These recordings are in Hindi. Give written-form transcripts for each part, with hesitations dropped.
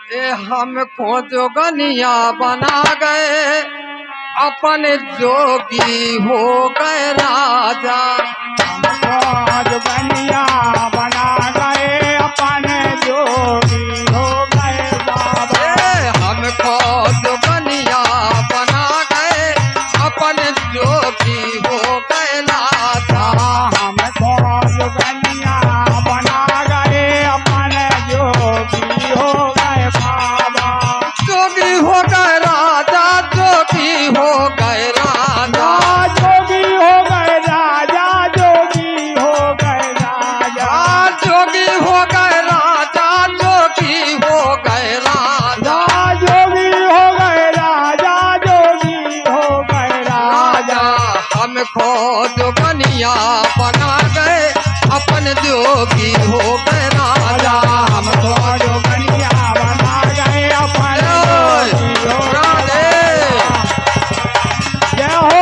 ए हमको जोगनिया बना गए, अपन जोगी हो गए राजा। हमको जोगनिया बना गए, अपन जोगी हो गए बाबा। हमको जोगनिया बना गए, अपन जोगी हो गए राजा। हमको जोगनिया बना गए, अपन जोगी हो गए बाबा। जोगी हो गए राजा, जोगी हो गए राजा, जोगी हो गए राजा, जोगी हो गए राजा। जोगी हो गए राजा, जोगी हो गए राजा। जोगी हो गए राजा, जोगी हो गए राजा। हमको जोगनिया बना गए, अपन जोगी हो गए राजा। हमको जोगनिया बना गए, अपन जोगी हो गए। जय हो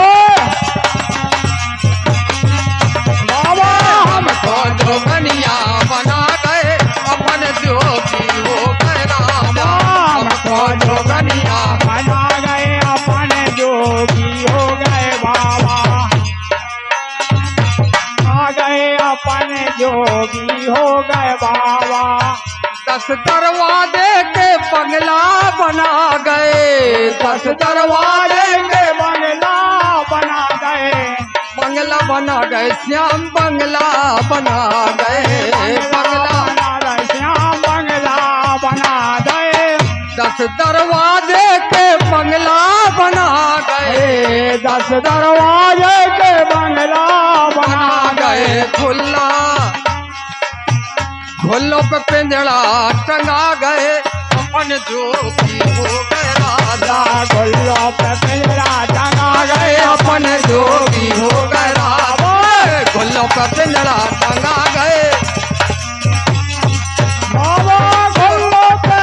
बाबा। हमको जोगनिया बना गए, अपन जोगी हो गए राजा। हमको जोगनिया बना गए, अपन जोगी हो गए बाबा। आ गए, अपन जोगी हो गए बाबा। 10 दरवाजे के बंगला बना गए, 10 दरवाजे के बंगला बना गए, बंगला बना गए, श्याम बंगला बना गए, बंगला बना गए, श्याम बंगला बना गए। 10 दरवाजे के बंगला बना गए, 10 दरवाजे के बंगला बना गए। खुला खुल्लों पे पिंजड़ा टंगा गए, अपन जोगी हो गए राजा। गुल्लो पे पिंजरा टंगा गए, अपन जोगी हो गए राजा। खुल्लों पे पिंजरा टंगा गए, बाबा। गुल्लो पे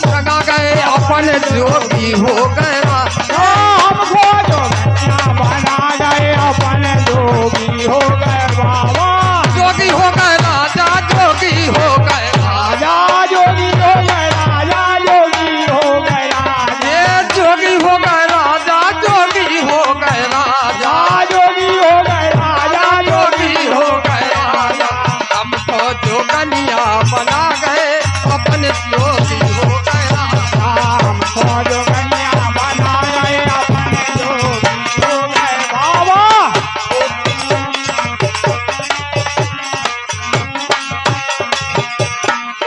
टंगा गए, अपन जोगी हो गए राजा। हमको जोगनिया बना गए, अपन जोगी हो गए बाबा। जोगी हो गए राजा, जोगी हो गए राजा। राजा जोगी हो गए, राजा जोगी हो गए राजा। ये जोगी हो गए राजा, जोगी हो गए राजा। जोगी हो गए राजा, जोगी हो गए राजा। हमको जोगनिया बना गए, अपन जोगी हो गए राजा। हमको जोगनिया बना गए, अपन जोगी हो गए बाबा।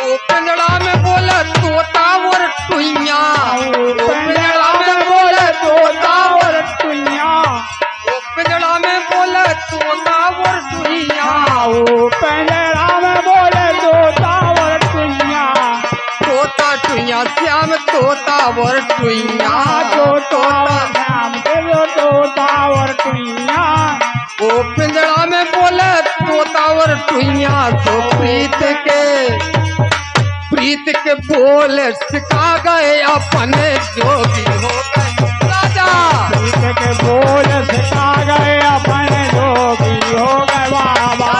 ओ पिंजड़ा में बोले तोता और टुइया, पिंजड़ा में बोले तोता और टुइया। ओ पिंजड़ा में बोले तोता और टुइया। ओ पिंजड़ा में बोले तोता और टुइया। तोता टुइया श्याम तोता और टुइया। तोता श्याम देव तोता और टुइया। ओ पिंजड़ा में बोले तोता और टुइया। तो प्रीत के बोल सिखा गए, अपने जोगी हो गए राजा। प्रीत के बोल सिखा गए, अपने जोगी हो गए बाबा।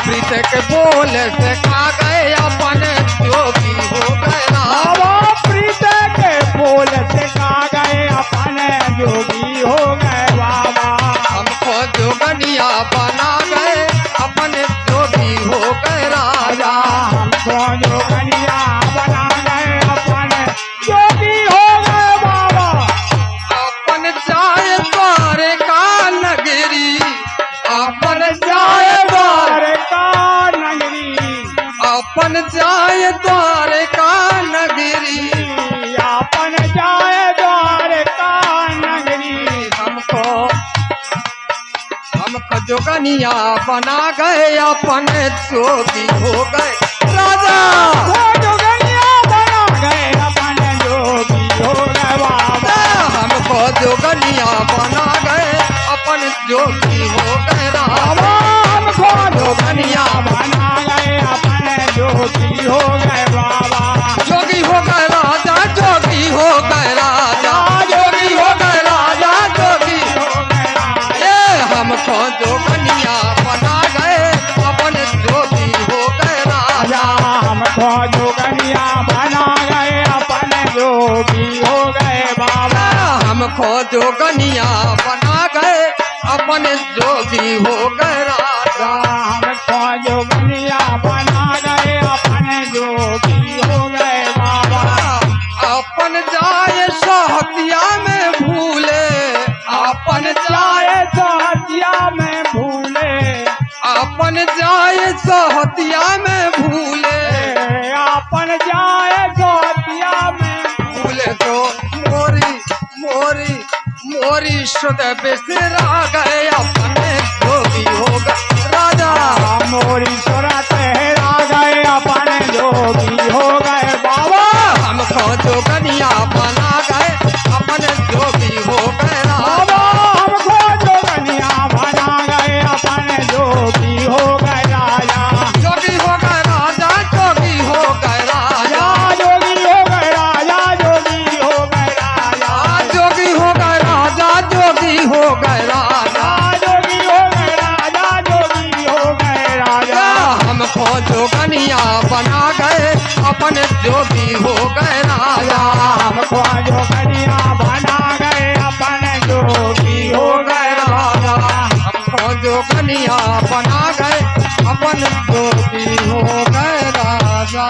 प्रीत के बोल सिखा गए, अपने जोगी हो गए बाबा। प्रीत के बोल सिखा गए, अपने जोगी हो गए बाबा। हमको जोगनिया बना गए, अपने जोगी हो गए राजा। हमको जोगनिया बना गए, अपने जोगी हो गए बाबा। अपन जाए द्वारे का नगरी, अपन जाए द्वारे का नगरी, अपन जाए द्वारे का नगरी। अपन जाए द्वारे का नगरी। हमको जोगनिया बना गए, अपने जोगी हो गए राजा। जोगनिया बना गए, अपने जोगी हो गए बाबा। हमको जोगनिया बना गए, अपन जोगी हो गए राजा। हमको जोगनिया बना गए, अपने जोगी हो गए बाबा। जोगी हो गए राजा, जोगी हो गए राजा, जोगी हो गए राजा, जोगी हो गए राजा। ये हमको जोगनिया बना गए, अपन जोगी हो गए राजा। हमको जोगनिया बना गए, जोगी हो गए बाबा। हमको जोगनिया बना गए अपने जोगी हो गए राजा। हमको जोगनिया बना गए अपने जोगी हो गए बाबा। अपन जाए सहतिया में भूले, अपन जाए सहतिया में भूले, अपन जाए सहतिया में भूले, अपन जाए सहतिया में भूले तो मोरी मोरी मोरी शुद्ध बिसरा गए अपने जोगी हो गए राजा। मोरी सुरा तेरा गए अपने जोगी हो गए बाबा। हमको जोगनिया बना गए अपने जोगी हो गए राजा। हमको जोगनिया बना गए अपने जोगी हो गए राजा। जोगी हो गए राजा, जोगी हो गए राजा, जोगी हो गए राजा, जोगी हो गए राजा, जोगी हो गए राजा, जोगी हो गए राजा, जोगी हो गए राजा, जोगी हो गए राजा। हमको जोगनिया बना गए अपने जोगी हो गए राजा। हमको जोगनिया बना गए अपने जोगी हो गए राजा। हमको जोगनिया बना गए अपन जोगी हो गए राजा।